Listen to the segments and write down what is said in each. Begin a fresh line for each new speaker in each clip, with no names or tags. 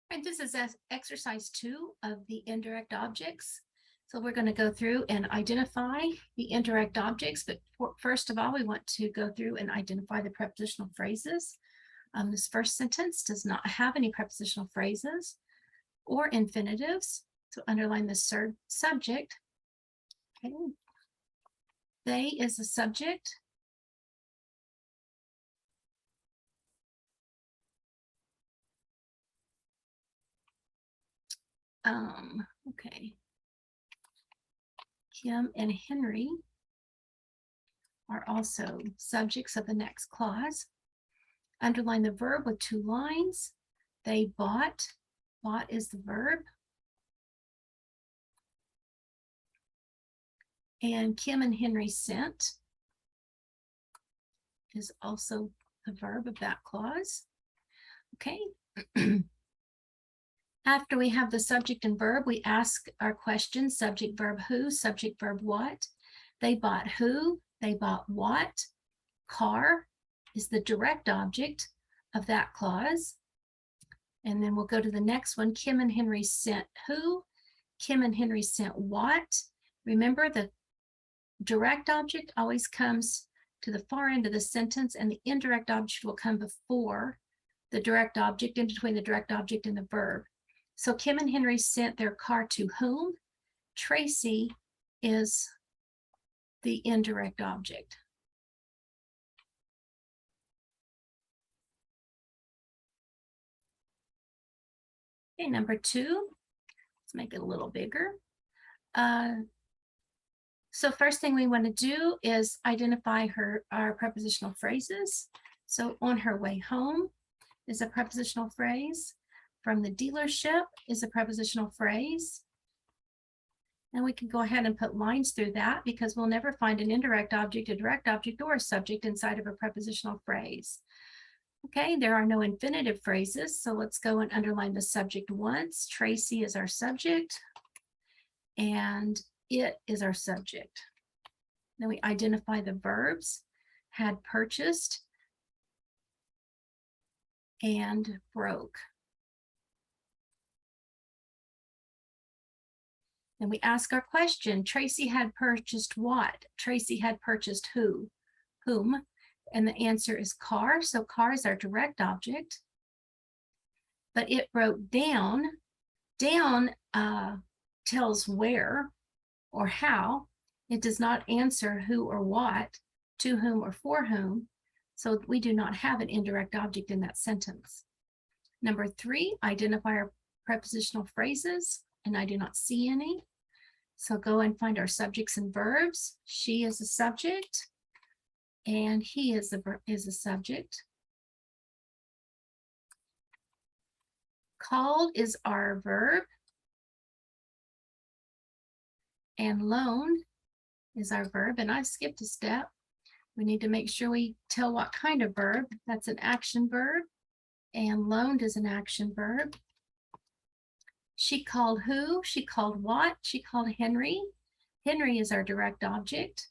Right, this is exercise 2 of the indirect objects. So we're going to go through and identify the indirect objects, but first of all, we want to go through and identify the prepositional phrases. This first sentence does not have any prepositional phrases or infinitives, so underline the subject. Okay. They is the subject. Okay. Kim and Henry are also subjects of the next clause. Underline the verb with 2 lines. They bought. Bought is the verb. And Kim and Henry sent is also the verb of that clause. Okay. After we have the subject and verb, we ask our question, subject, verb, who, subject, verb, what. They bought who, they bought what. Car is the direct object of that clause. And then we'll go to the next one. Kim and Henry sent who, Kim and Henry sent what. Remember, the direct object always comes to the far end of the sentence, and the indirect object will come before the direct object, in between the direct object and the verb. So Kim and Henry sent their car to whom? Tracy is the indirect object. Okay, number 2, let's make it a little bigger. So first thing we want to do is identify our prepositional phrases. So on her way home is a prepositional phrase. From the dealership is a prepositional phrase. And we can go ahead and put lines through that because we'll never find an indirect object, a direct object, or a subject inside of a prepositional phrase. Okay, there are no infinitive phrases, so let's go and underline the subject once. Tracy is our subject, and it is our subject. Then we identify the verbs, had purchased, and broke. Then we ask our question, Tracy had purchased what? Tracy had purchased who? Whom? And the answer is car. So car is our direct object. But it broke down. Down tells where or how. It does not answer who or what, to whom or for whom. So we do not have an indirect object in that sentence. Number 3, identify our prepositional phrases, and I do not see any. So go and find our subjects and verbs. She is a subject, and he is a subject. Called is our verb, and loaned is our verb. And I've skipped a step. We need to make sure we tell what kind of verb. That's an action verb, and loaned is an action verb. She called who? She called what? She called Henry. Henry is our direct object.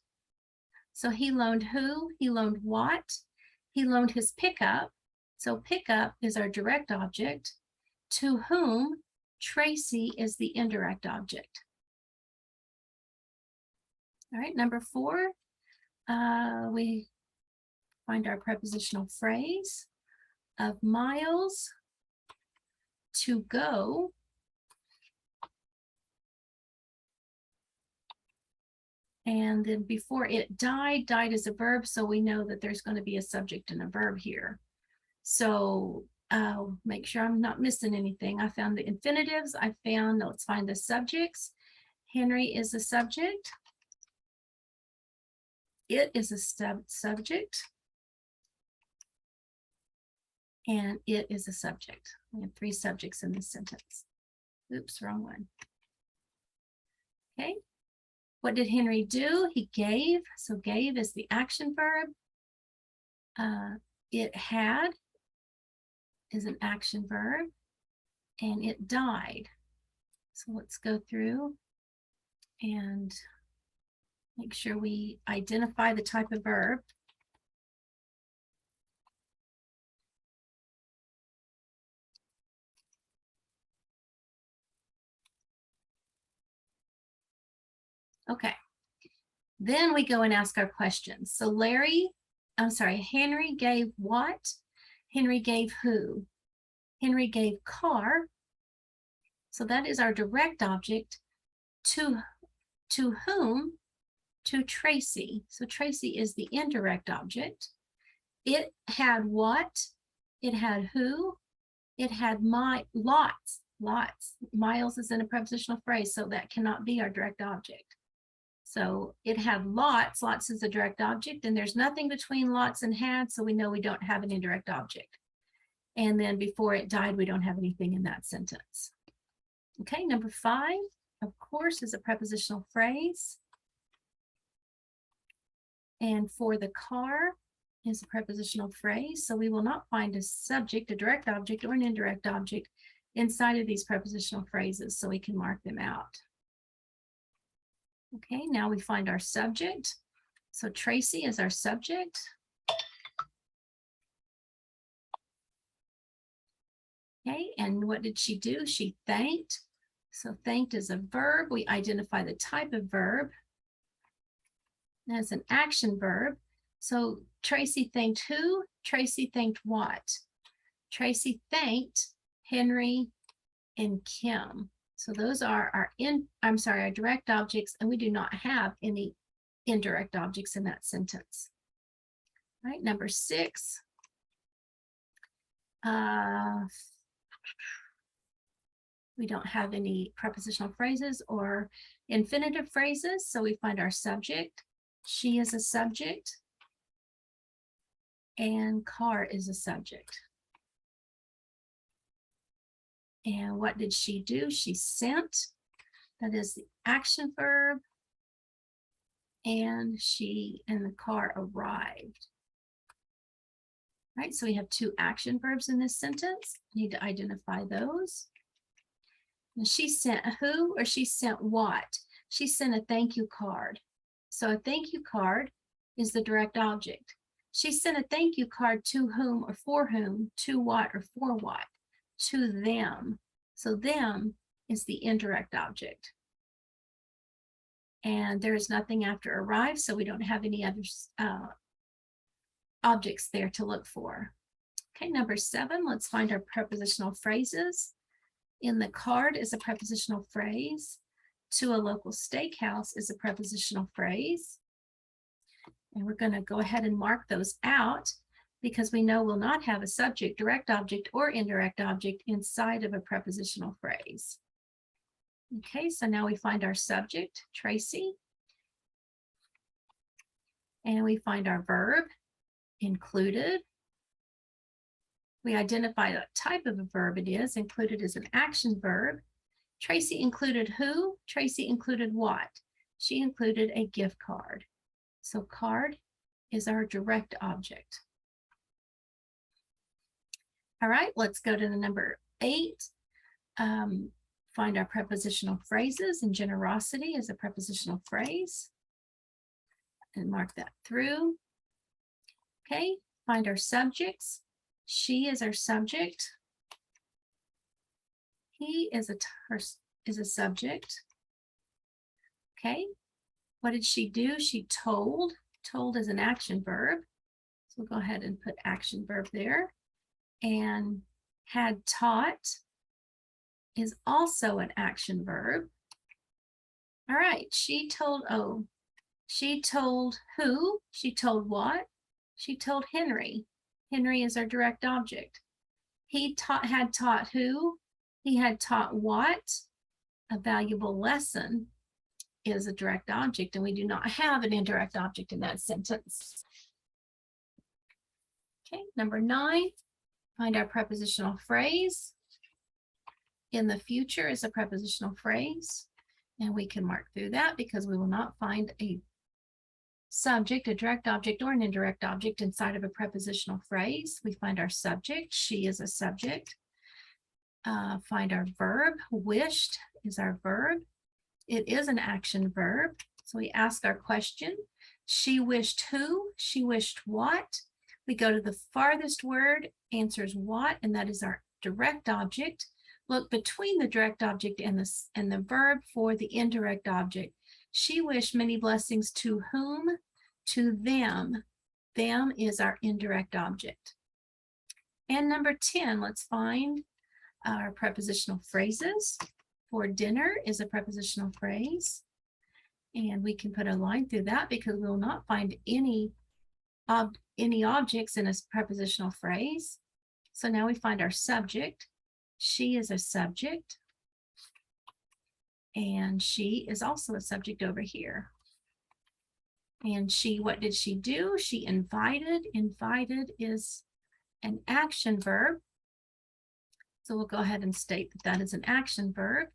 So he loaned who? He loaned what? He loaned his pickup. So pickup is our direct object. To whom? Tracy is the indirect object. All right, number 4, we find our prepositional phrase of miles to go. And then before it died, died is a verb, so we know that there's going to be a subject and a verb here. So make sure I'm not missing anything. I found the infinitives. Let's find the subjects. Henry is a subject. It is a subject. And it is a subject. We have 3 subjects in this sentence. Oops, wrong one. Okay. What did Henry do? He gave. So gave is the action verb. It had is an action verb. And it died. So let's go through and make sure we identify the type of verb. Okay. Then we go and ask our questions. So Henry gave what? Henry gave who? Henry gave car. So that is our direct object. To whom? To Tracy. So Tracy is the indirect object. It had what? It had who? It had lots. Miles is in a prepositional phrase, so that cannot be our direct object. So it had lots. Lots is a direct object, and there's nothing between lots and had, so we know we don't have an indirect object. And then before it died, we don't have anything in that sentence. Okay, number 5, of course, is a prepositional phrase. And for the car is a prepositional phrase. So we will not find a subject, a direct object, or an indirect object inside of these prepositional phrases, so we can mark them out. Okay, now we find our subject. So Tracy is our subject. Okay, and what did she do? She thanked. So thanked is a verb. We identify the type of verb as an action verb. So Tracy thanked who? Tracy thanked what? Tracy thanked Henry and Kim. So those are our direct objects, and we do not have any indirect objects in that sentence. All right, number 6. We don't have any prepositional phrases or infinitive phrases, so we find our subject. She is a subject, and car is a subject. And what did she do? She sent. That is the action verb. And she and the car arrived. All right, so we have 2 action verbs in this sentence. We need to identify those. And she sent who, or she sent what? She sent a thank you card. So a thank you card is the direct object. She sent a thank you card to whom or for whom, to what or for what? To them. So them is the indirect object. And there is nothing after arrive, so we don't have any other objects there to look for. Okay, number 7, let's find our prepositional phrases. In the card is a prepositional phrase. To a local steakhouse is a prepositional phrase. And we're going to go ahead and mark those out because we know we'll not have a subject, direct object, or indirect object inside of a prepositional phrase. Okay, so now we find our subject, Tracy. And we find our verb, included. We identify what type of a verb it is. Included is an action verb. Tracy included who? Tracy included what? She included a gift card. So card is our direct object. All right, let's go to the number 8. Find our prepositional phrases, and generosity is a prepositional phrase. And mark that through. Okay, find our subjects. She is our subject. He is a subject. Okay, what did she do? She told. Told is an action verb. So we'll go ahead and put action verb there. And had taught is also an action verb. All right, she told who? She told what? She told Henry. Henry is our direct object. He had taught who? He had taught what? A valuable lesson is a direct object, and we do not have an indirect object in that sentence. Okay, number 9, find our prepositional phrase. In the future is a prepositional phrase, and we can mark through that because we will not find a subject, a direct object, or an indirect object inside of a prepositional phrase. We find our subject. She is a subject. Find our verb. Wished is our verb. It is an action verb. So we ask our question. She wished who? She wished what? We go to the farthest word, answers what, and that is our direct object. Look between the direct object and the verb for the indirect object. She wished many blessings to whom? To them. Them is our indirect object. And number 10, let's find our prepositional phrases. For dinner is a prepositional phrase. And we can put a line through that because we will not find any objects in a prepositional phrase. So now we find our subject. She is a subject. And she is also a subject over here. And she, what did she do? She invited. Invited is an action verb. So we'll go ahead and state that that is an action verb.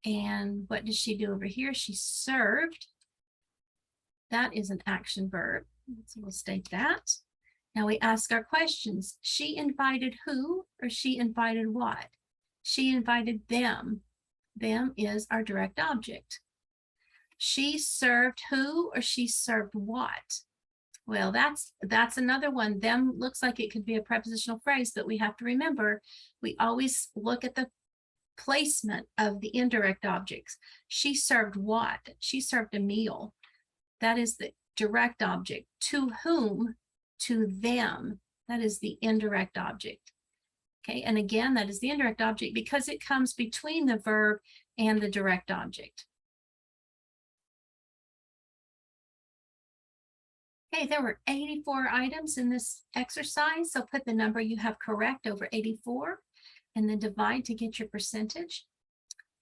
And what did she do over here? She served. That is an action verb. So we'll state that. Now we ask our questions. She invited who, or she invited what? She invited them. Them is our direct object. She served who, or she served what? Well, that's another one. Them looks like it could be a prepositional phrase, but we have to remember, we always look at the placement of the indirect objects. She served what? She served a meal. That is the direct object. To whom? To them. That is the indirect object. Okay, and again, that is the indirect object because it comes between the verb and the direct object. Okay, there were 84 items in this exercise, so put the number you have correct over 84 and then divide to get your percentage.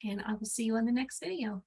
And I will see you in the next video.